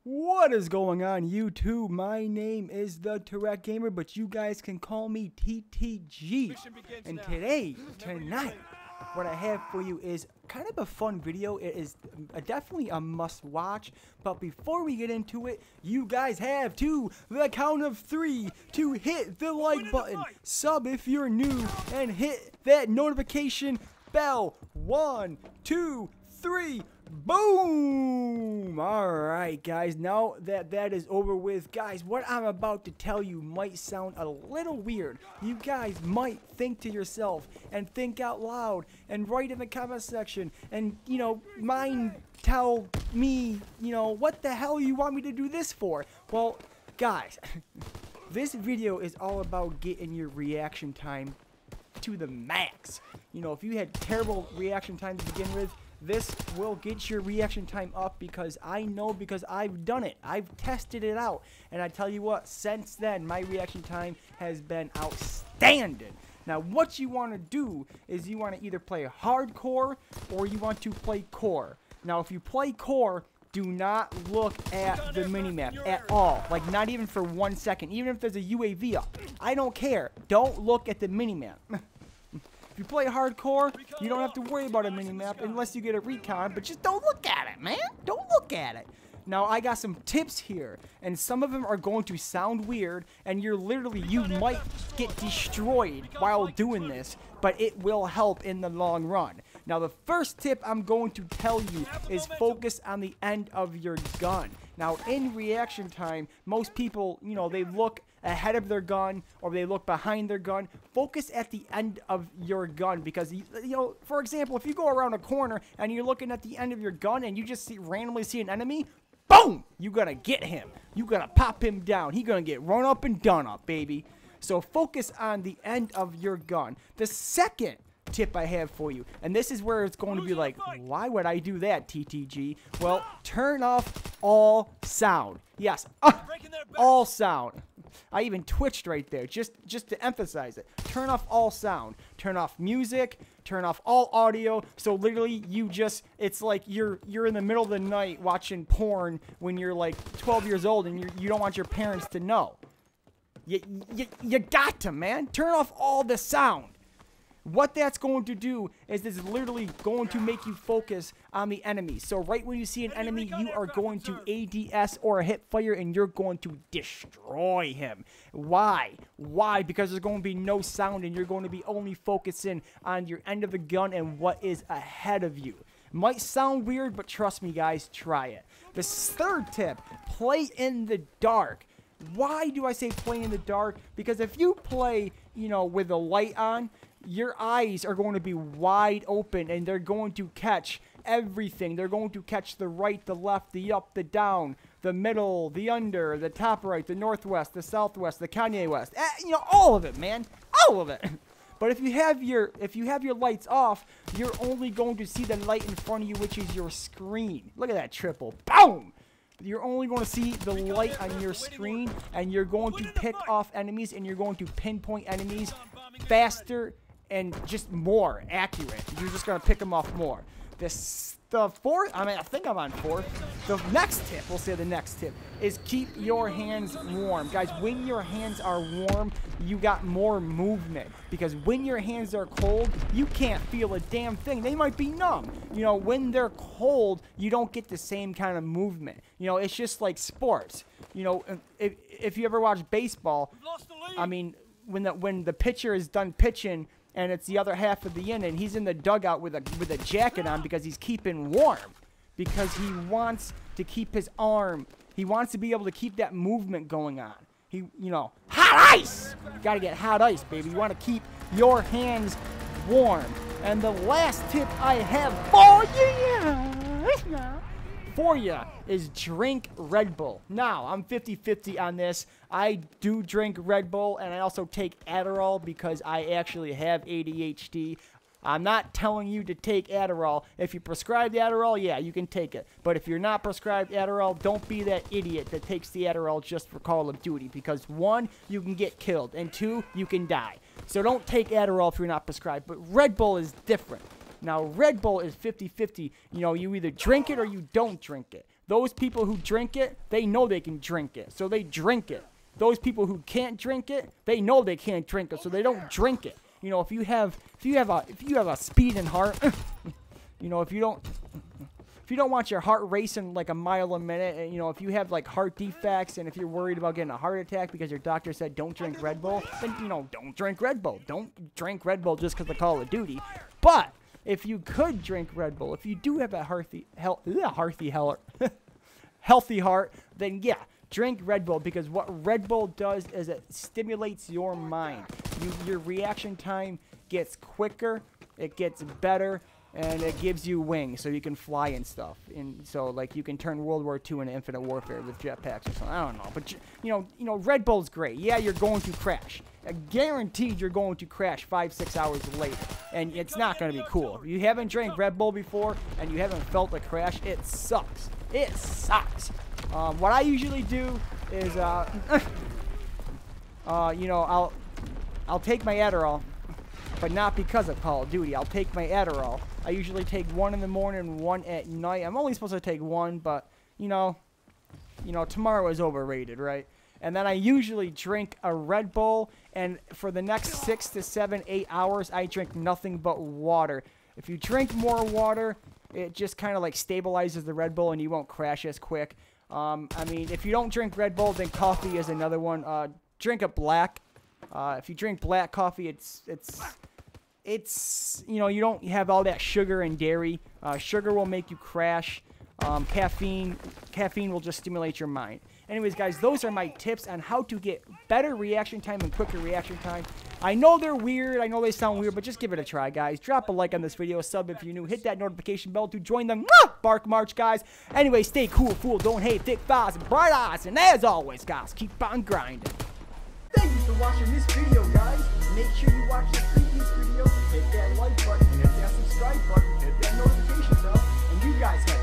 What is going on, YouTube? My name is the Tourette Gamer, but you guys can call me TTG. And tonight, what I have for you is kind of a fun video. It is definitely a must-watch. But before we get into it, you guys have to, the count of 3, to hit the like button, sub if you're new, and hit that notification bell. 1, 2, 3. Boom! Alright, guys, now that that is over with, guys, what I'm about to tell you might sound a little weird. You guys might think to yourself and think out loud and write in the comment section and, tell me, what the hell you want me to do this for? Well, guys, this video is all about getting your reaction time to the max. If you had terrible reaction time to begin with, this will get your reaction time up because I've done it. I've tested it out. And I tell you what, since then, my reaction time has been outstanding. Now, what you want to do is you want to either play hardcore or you want to play core. Now, if you play core, do not look at the minimap at all. Like, not even for 1 second. Even if there's a UAV up. I don't care. Don't look at the minimap. If you play hardcore, you don't have to worry about a minimap unless you get a recon, but just don't look at it, man. Don't look at it. Now, I got some tips here, and some of them are going to sound weird, and you might get destroyed while doing this, but it will help in the long run. Now, the first tip I'm going to tell you is focus on the end of your gun. Now, in reaction time, most people, they look ahead of their gun or they look behind their gun. Focus at the end of your gun because, for example, if you go around a corner and you're looking at the end of your gun and you just randomly see an enemy, boom! You're gonna get him. You're gonna pop him down. He's gonna get run up and done up, baby. So focus on the end of your gun. The second tip I have for you, and this is where it's going to be like, why would I do that, TTG? Well, turn off all sound. Yes, all sound. I even twitched right there, just to emphasize it. Turn off all sound. Turn off music. Turn off all audio. So literally, it's like you're in the middle of the night watching porn when you're like 12 years old and you don't want your parents to know. You got to, man. Turn off all the sound. What that's going to do is it's literally going to make you focus on the enemy. So right when you see an enemy, you are going to ADS or a hip fire and you're going to destroy him. Why? Why? Because there's going to be no sound and you're going to be only focusing on your end of the gun and what is ahead of you. Might sound weird, but trust me, guys, try it. The third tip, play in the dark. Why do I say play in the dark? Because if you play, with the light on, your eyes are going to be wide open and they're going to catch everything. They're going to catch the right, the left, the up, the down, the middle, the under, the top right, the northwest, the southwest, the Kanye West. All of it, man. All of it. But if you have your lights off, you're only going to see the light in front of you, which is your screen. Look at that triple. Boom! You're only going to see the light on your screen, and you're going to pick off enemies, and you're going to pinpoint enemies faster and just more accurate. You're just going to pick them off more. The fourth, I think I'm on fourth. The next tip, we'll say the next tip, is keep your hands warm. Guys, when your hands are warm, you got more movement. Because when your hands are cold, you can't feel a damn thing. They might be numb. When they're cold, you don't get the same kind of movement. It's just like sports. If you ever watch baseball, I mean, when the pitcher is done pitching, and it's the other half of the inning, he's in the dugout with a jacket on because he's keeping warm. Because he wants to keep his arm. He wants to be able to keep that movement going on. Hot ice! Gotta get hot ice, baby. You want to keep your hands warm. And the last tip I have for you is drink Red Bull. Now, I'm 50-50 on this. I do drink Red Bull, and I also take Adderall because I actually have ADHD. I'm not telling you to take Adderall. If you're prescribed Adderall, yeah, you can take it. But if you're not prescribed Adderall, don't be that idiot that takes the Adderall just for Call of Duty. Because 1, you can get killed, and 2, you can die. So don't take Adderall if you're not prescribed. But Red Bull is different. Now, Red Bull is 50-50. You either drink it or you don't drink it. Those people who drink it, they know they can drink it, so they drink it. Those people who can't drink it, they know they can't drink it, so they don't drink it. You know, if you have a speeding heart, you know, if you don't want your heart racing like a mile a minute, and, you know, if you have like heart defects, and if you're worried about getting a heart attack because your doctor said don't drink Red Bull, then, you know, don't drink Red Bull. Don't drink Red Bull just because of Call of Duty. But if you could drink Red Bull, if you do have a healthy heart, then yeah, drink Red Bull, because what Red Bull does is it stimulates your mind. Your reaction time gets quicker, it gets better, and it gives you wings so you can fly and stuff. And so, like, you can turn World War II into Infinite Warfare with jetpacks or something. I don't know, but you know, Red Bull's great. Yeah, you're going to crash. Guaranteed, you're going to crash 5-6 hours later, and it's not going to be cool. If you haven't drank Red Bull before and you haven't felt a crash, it sucks. It sucks. What I usually do is, you know, I'll take my Adderall, but not because of Call of Duty. I'll take my Adderall. I usually take one in the morning, one at night. I'm only supposed to take one, but, you know, tomorrow is overrated, right? And then I usually drink a Red Bull, and for the next 6 to 7, 8 hours, I drink nothing but water. If you drink more water, it just kind of like stabilizes the Red Bull, and you won't crash as quick. I mean, if you don't drink Red Bull, then coffee is another one. Drink it black. If you drink black coffee, it's you know, you don't have all that sugar and dairy. Sugar will make you crash. Caffeine will just stimulate your mind. Anyways, guys, those are my tips on how to get better reaction time and quicker reaction time. I know they're weird. I know they sound weird, but just give it a try, guys. Drop a like on this video, sub if you're new, hit that notification bell to join the Bark March, guys. Anyway, stay cool, fool, don't hate, thick thighs and bright eyes. And as always, guys, keep on grinding. Thank you for watching this video, guys. Make sure you watch the previous video, hit that like button, hit that subscribe button, hit that notification bell, and you guys have